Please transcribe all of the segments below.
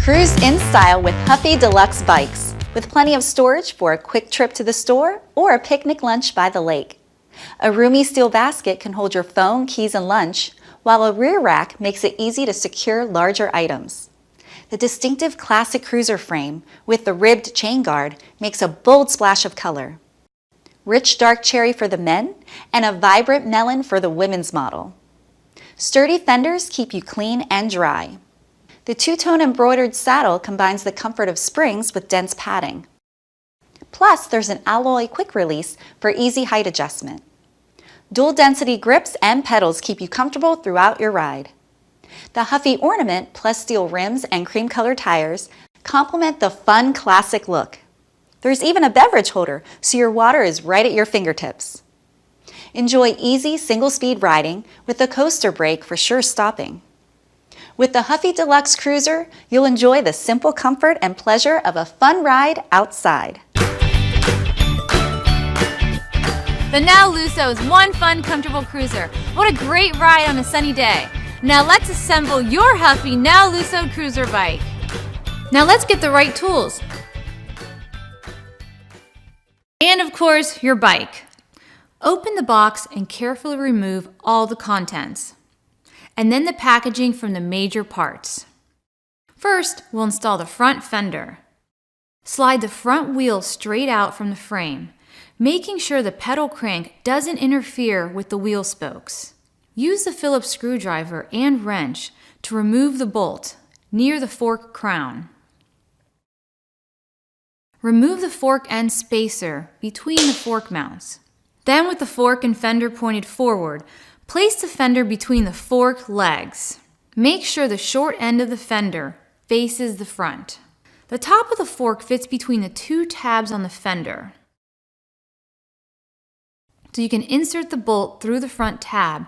Cruise in style with Huffy Deluxe bikes, with plenty of storage for a quick trip to the store or a picnic lunch by the lake. A roomy steel basket can hold your phone, keys, and lunch, while a rear rack makes it easy to secure larger items. The distinctive classic cruiser frame with the ribbed chain guard makes a bold splash of color. Rich dark cherry for the men and a vibrant melon for the women's model. Sturdy fenders keep you clean and dry. The two-tone embroidered saddle combines the comfort of springs with dense padding. Plus, there's an alloy quick release for easy height adjustment. Dual density grips and pedals keep you comfortable throughout your ride. The Huffy ornament plus steel rims and cream-colored tires complement the fun classic look. There's even a beverage holder, so your water is right at your fingertips. Enjoy easy single-speed riding with the coaster brake for sure stopping. With the Huffy Deluxe Cruiser, you'll enjoy the simple comfort and pleasure of a fun ride outside. The Now Lusso is one fun, comfortable cruiser. What a great ride on a sunny day. Now let's assemble your Huffy Now Lusso cruiser bike. Now let's get the right tools. And of course, your bike. Open the box and carefully remove all the contents, and then the packaging from the major parts. First, we'll install the front fender. Slide the front wheel straight out from the frame, making sure the pedal crank doesn't interfere with the wheel spokes. Use the Phillips screwdriver and wrench to remove the bolt near the fork crown. Remove the fork end spacer between the fork mounts. Then, with the fork and fender pointed forward, place the fender between the fork legs. Make sure the short end of the fender faces the front. The top of the fork fits between the two tabs on the fender. So you can insert the bolt through the front tab,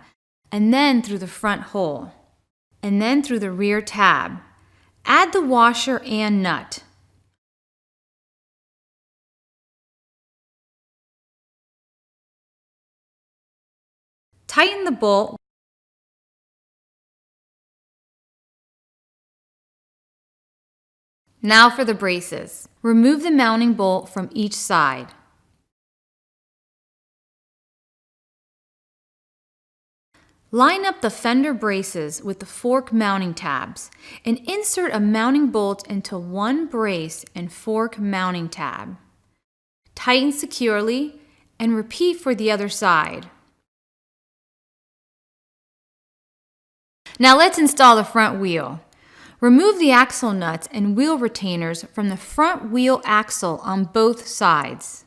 and then through the front hole, and then through the rear tab. Add the washer and nut. Tighten the bolt. Now for the braces. Remove the mounting bolt from each side. Line up the fender braces with the fork mounting tabs and insert a mounting bolt into one brace and fork mounting tab. Tighten securely and repeat for the other side. Now let's install the front wheel. Remove the axle nuts and wheel retainers from the front wheel axle on both sides.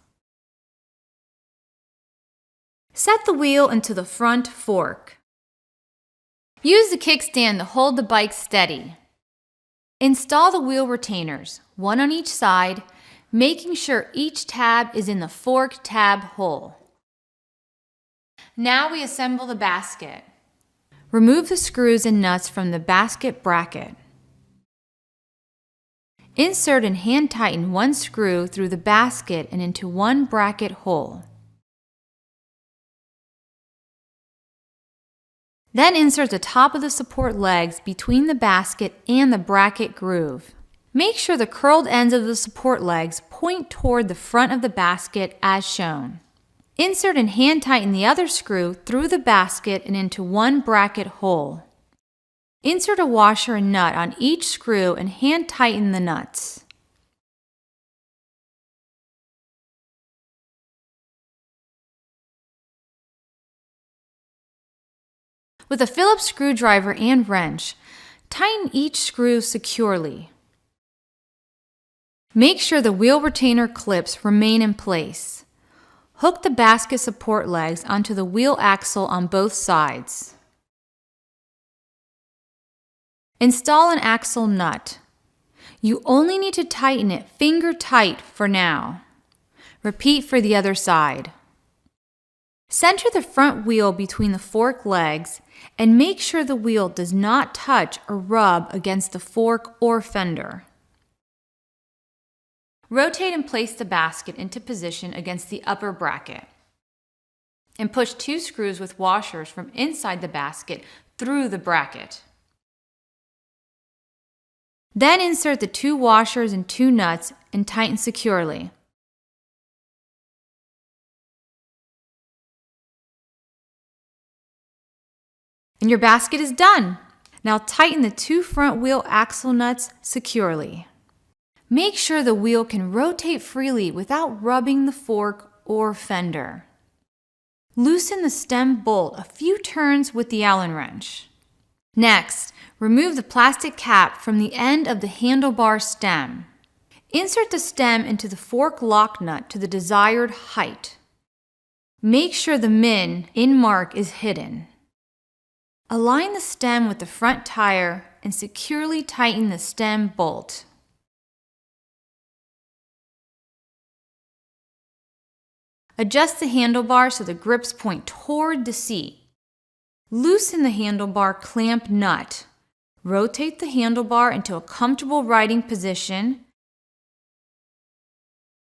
Set the wheel into the front fork. Use the kickstand to hold the bike steady. Install the wheel retainers, one on each side, making sure each tab is in the fork tab hole. Now we assemble the basket. Remove the screws and nuts from the basket bracket. Insert and hand tighten one screw through the basket and into one bracket hole. Then insert the top of the support legs between the basket and the bracket groove. Make sure the curled ends of the support legs point toward the front of the basket as shown. Insert and hand tighten the other screw through the basket and into one bracket hole. Insert a washer and nut on each screw and hand tighten the nuts. With a Phillips screwdriver and wrench, tighten each screw securely. Make sure the wheel retainer clips remain in place. Hook the basket support legs onto the wheel axle on both sides. Install an axle nut. You only need to tighten it finger tight for now. Repeat for the other side. Center the front wheel between the fork legs and make sure the wheel does not touch or rub against the fork or fender. Rotate and place the basket into position against the upper bracket. And push two screws with washers from inside the basket through the bracket. Then insert the 2 washers and 2 nuts and tighten securely. And your basket is done. Now tighten the 2 front wheel axle nuts securely. Make sure the wheel can rotate freely without rubbing the fork or fender. Loosen the stem bolt a few turns with the Allen wrench. Next, remove the plastic cap from the end of the handlebar stem. Insert the stem into the fork lock nut to the desired height. Make sure the min in mark is hidden. Align the stem with the front tire and securely tighten the stem bolt. Adjust the handlebar so the grips point toward the seat. Loosen the handlebar clamp nut. Rotate the handlebar into a comfortable riding position,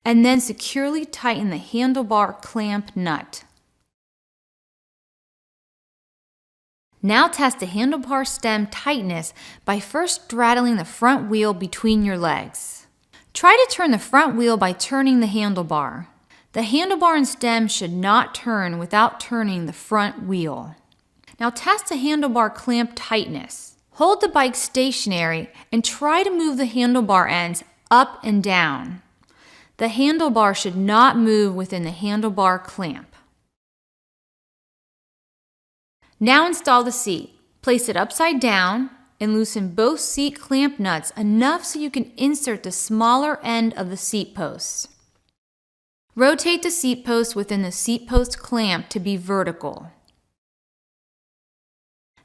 and then securely tighten the handlebar clamp nut. Now test the handlebar stem tightness by first straddling the front wheel between your legs. Try to turn the front wheel by turning the handlebar. The handlebar and stem should not turn without turning the front wheel. Now test the handlebar clamp tightness. Hold the bike stationary and try to move the handlebar ends up and down. The handlebar should not move within the handlebar clamp. Now install the seat. Place it upside down and loosen both seat clamp nuts enough so you can insert the smaller end of the seat posts. Rotate the seat post within the seat post clamp to be vertical.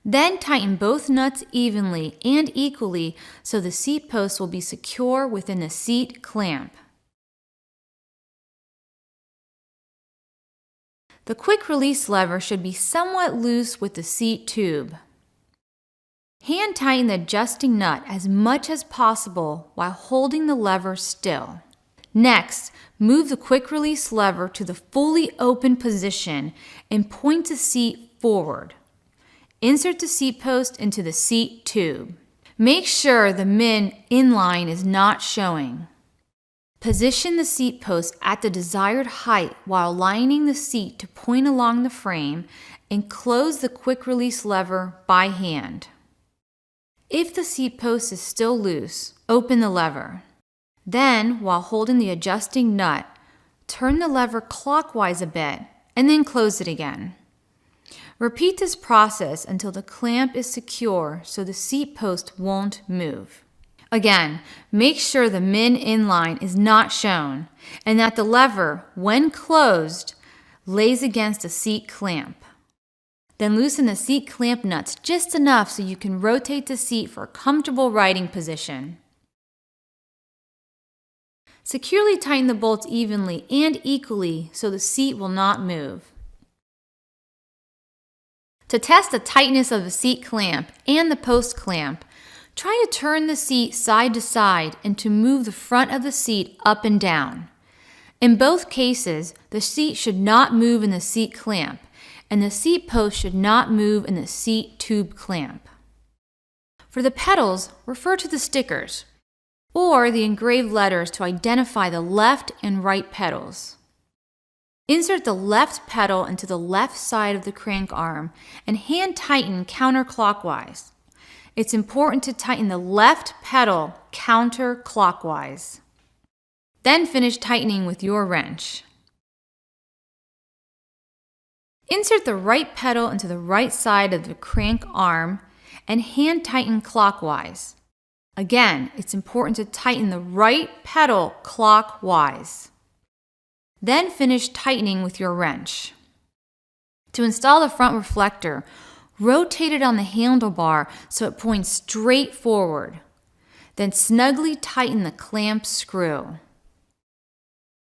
Then tighten both nuts evenly and equally so the seat post will be secure within the seat clamp. The quick release lever should be somewhat loose with the seat tube. Hand tighten the adjusting nut as much as possible while holding the lever still. Next, move the quick release lever to the fully open position and point the seat forward. Insert the seat post into the seat tube. Make sure the min inline is not showing. Position the seat post at the desired height while lining the seat to point along the frame and close the quick release lever by hand. If the seat post is still loose, open the lever. Then, while holding the adjusting nut, turn the lever clockwise a bit and then close it again. Repeat this process until the clamp is secure so the seat post won't move. Again, make sure the min inline is not shown and that the lever, when closed, lays against the seat clamp. Then loosen the seat clamp nuts just enough so you can rotate the seat for a comfortable riding position. Securely tighten the bolts evenly and equally so the seat will not move. To test the tightness of the seat clamp and the post clamp, try to turn the seat side to side and to move the front of the seat up and down. In both cases, the seat should not move in the seat clamp, and the seat post should not move in the seat tube clamp. For the pedals, refer to the stickers or the engraved letters to identify the left and right pedals. Insert the left pedal into the left side of the crank arm and hand tighten counterclockwise. It's important to tighten the left pedal counterclockwise. Then finish tightening with your wrench. Insert the right pedal into the right side of the crank arm and hand tighten clockwise. Again, it's important to tighten the right pedal clockwise. Then finish tightening with your wrench. To install the front reflector, rotate it on the handlebar so it points straight forward. Then snugly tighten the clamp screw.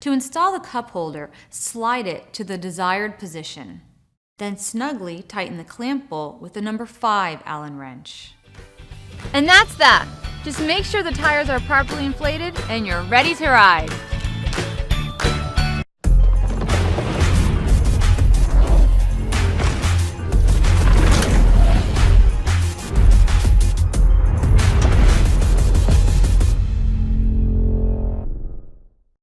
To install the cup holder, slide it to the desired position. Then snugly tighten the clamp bolt with the number 5 Allen wrench. And that's that! Just make sure the tires are properly inflated and you're ready to ride.